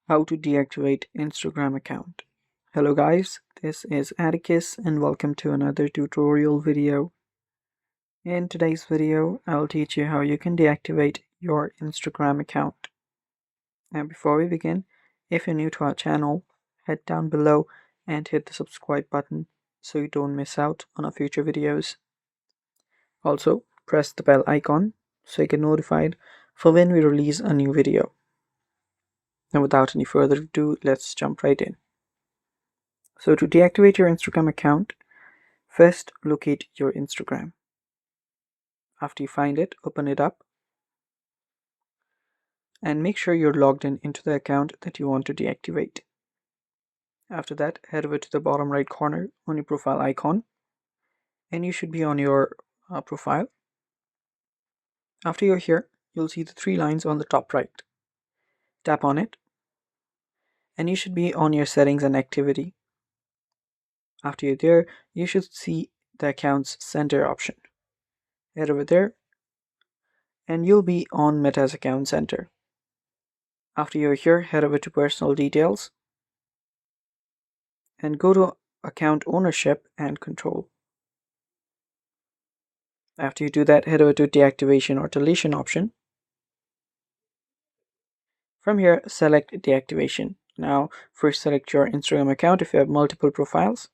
How to deactivate Instagram account. Hello guys, this is Atticus and welcome to another tutorial video. In today's video, I'll teach you how you can deactivate your Instagram account. Now before we begin, if you're new to our channel, head down below and hit the subscribe button so you don't miss out on our future videos. Also, press the bell icon so you get notified for when we release a new video. Now without any further ado, let's jump right in. So to deactivate your Instagram account, first locate your Instagram. After you find it, open it up and make sure you're logged in into the account that you want to deactivate. After that, head over to the bottom right corner on your profile icon and you should be on your profile. After you're here, you'll see the three lines on the top right. Tap on it and you should be on your settings and activity. After you're there, you should see the account's center option. Head over there and you'll be on Meta's account center. After you're here, head over to personal details and go to account ownership and control. After you do that, head over to deactivation or deletion option. From here, select deactivation. Now, first select your Instagram account if you have multiple profiles.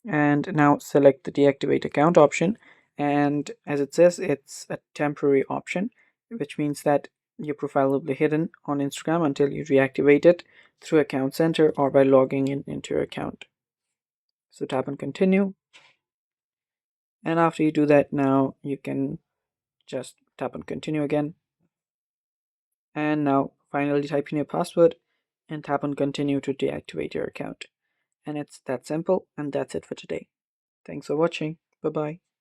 And now select the deactivate account option. And as it says, it's a temporary option, which means that your profile will be hidden on Instagram until you reactivate it through Account Center or by logging in into your account. So tap on continue. And after you do that, now you can just tap on continue again. And now finally type in your password and tap on continue to deactivate your account. And it's that simple, and that's it for today. Thanks for watching. Bye bye.